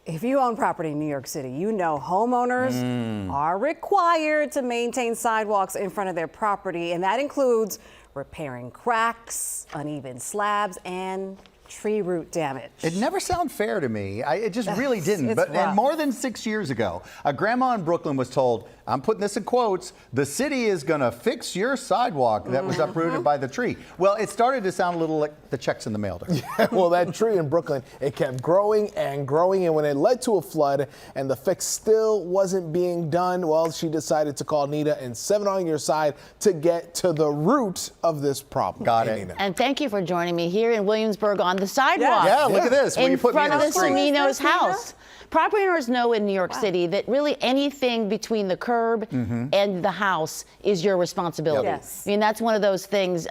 If you own property in New York City, you know homeowners are required to maintain sidewalks in front of their property, and that includes repairing cracks, uneven slabs, and tree root damage. It never sounded fair to me. It just really didn't. But and more than 6 years ago, a grandma in Brooklyn was told, I'm putting this in quotes, the city is going to fix your sidewalk that was uprooted by the tree. Well, it started to sound a little like the check's in the mail to her. Yeah, well, that tree in Brooklyn, it kept growing and growing, and when it led to a flood and the fix still wasn't being done, well, she decided to call Nita and 7 on Your Side to get to the root of this problem. Got it. Nina. And thank you for joining me here in Williamsburg on the sidewalk. Yeah, look at this. In you put front me of the street. Semino's house. Property owners know in New York City that really anything between the curb and the house is your responsibility. Yes. I mean, that's one of those things.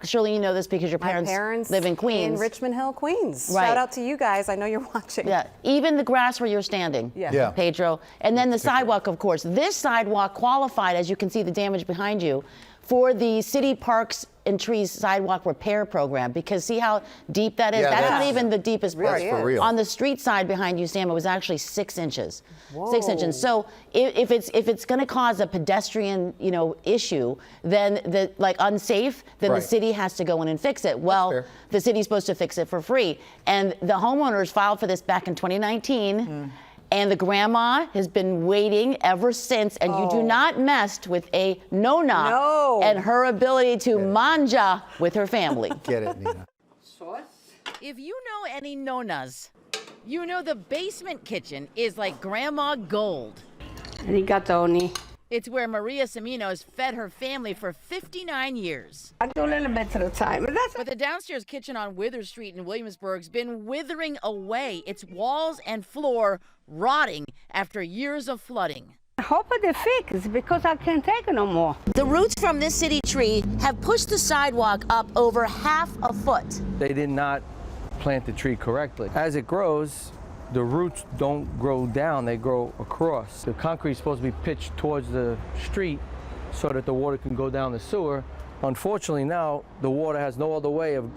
Surely you know this because your parents live in Queens. In Richmond Hill, Queens. Right. Shout out to you guys. I know you're watching. Yeah, even the grass where you're standing, Pedro. And then the sidewalk, of course. This sidewalk qualified, as you can see the damage behind you, for the City Parks and Trees Sidewalk Repair Program, because see how deep that is? Yeah, that's not even the deepest part. That's for real. On the street side behind you, Sam, it was actually 6 inches. Whoa. 6 inches. So if it's going to cause a pedestrian, issue, then like unsafe, then the city has to go in and fix it. Well, the city's supposed to fix it for free, and the homeowners filed for this back in 2019. And the grandma has been waiting ever since, and you do not mess with a nona and her ability to manja with her family. Get it, Nina. If you know any nonas, you know the basement kitchen is like grandma gold. Rigatoni. It's where Maria Semino's fed her family for 59 years. I do a little bit at a time. But the downstairs kitchen on Wither Street in Williamsburg's been withering away, its walls and floor rotting after years of flooding. I hope they fix because I can't take it no more. The roots from this city tree have pushed the sidewalk up over half a foot. They did not plant the tree correctly. As it grows, the roots don't grow down, they grow across. The concrete is supposed to be pitched towards the street so that the water can go down the sewer. Unfortunately now, the water has no other way of,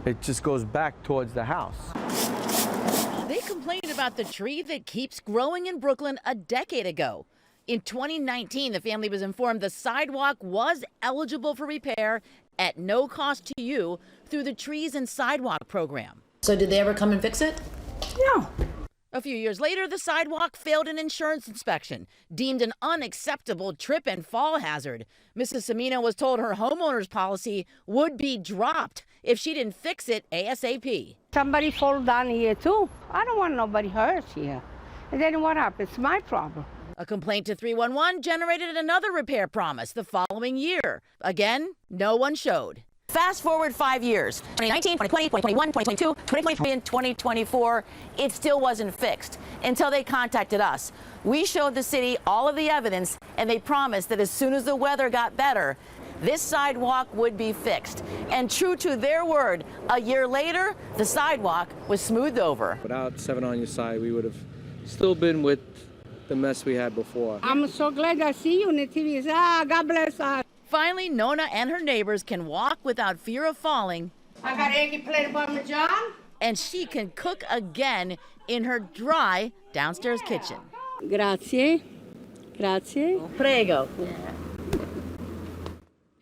it just goes back towards the house. They complained about the tree that keeps growing in Brooklyn a decade ago. In 2019, the family was informed the sidewalk was eligible for repair at no cost to you through the Trees and Sidewalk program. So did they ever come and fix it? No. A few years later, the sidewalk failed an insurance inspection, deemed an unacceptable trip and fall hazard. Mrs. Semino was told her homeowner's policy would be dropped if she didn't fix it ASAP. Somebody fall down here too. I don't want nobody hurt here. And then what happens? It's my problem. A complaint to 311 generated another repair promise the following year. Again, no one showed. Fast forward 5 years, 2019, 2020, 2021, 2022, 2023, and 2024, it still wasn't fixed until they contacted us. We showed the city all of the evidence, and they promised that as soon as the weather got better, this sidewalk would be fixed. And true to their word, a year later, the sidewalk was smoothed over. Without 7 on Your Side, we would have still been with the mess we had before. I'm so glad I see you on the TV. God bless us. Finally, Nona and her neighbors can walk without fear of falling. I got egg plate parmesan. And she can cook again in her dry downstairs kitchen. Grazie. Grazie. Prego.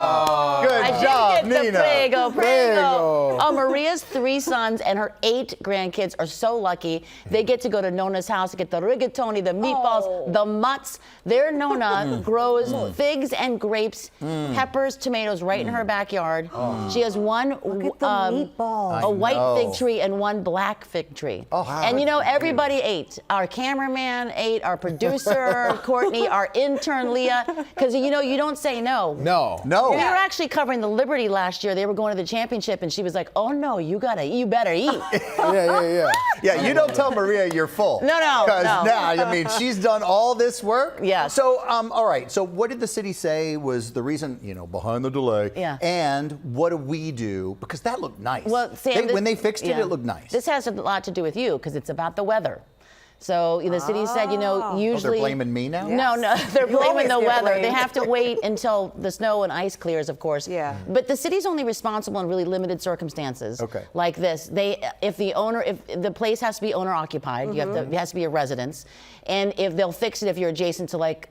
Good job, Nina. Prego. Oh, Maria's 3 sons and her 8 grandkids are so lucky. They get to go to Nona's house to get the rigatoni, the meatballs, the mutts. Their Nona grows figs and grapes, peppers, tomatoes right in her backyard. She has one a white fig tree and one black fig tree. And everybody ate. Our cameraman ate, our producer, Courtney, our intern, Leah, because you don't say no. No. We were actually covering the Liberty last year. They were going to the championship, and she was like, "Oh no, you better eat." Yeah, you don't tell Maria you're full. No. Because now, she's done all this work. Yeah. So, all right. So, what did the city say was the reason, behind the delay? Yeah. And what do we do? Because that looked nice. Well, Sam, when they fixed it, it looked nice. This has a lot to do with you because it's about the weather. So the city said, usually. they're blaming me now? No, they're You blaming the always get weather. They blamed. have to wait until the snow and ice clears, of course. Yeah. But the city's only responsible in really limited circumstances. Okay. Like this, if the place has to be owner occupied, it has to be a residence, and if they'll fix it if you're adjacent to like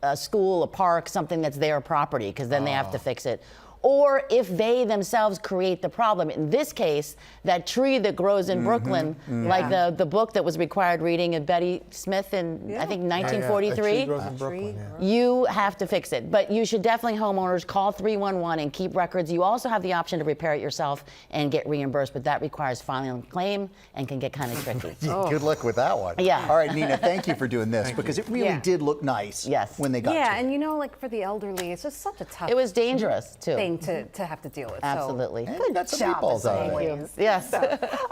a school, a park, something that's their property, because then they have to fix it. Or if they themselves create the problem. In this case, that tree that grows in Brooklyn, like the book that was required reading of Betty Smith in, I think, 1943, you have to fix it. But you should definitely, homeowners, call 311 and keep records. You also have the option to repair it yourself and get reimbursed, but that requires filing a claim and can get kind of tricky. Good luck with that one. Yeah. All right, Nina, thank you for doing this because it really did look nice when they got to it. and like for the elderly, it's just such a tough It was dangerous, too. thing to have to deal with. Absolutely. And you got some meatballs out of it. Yes.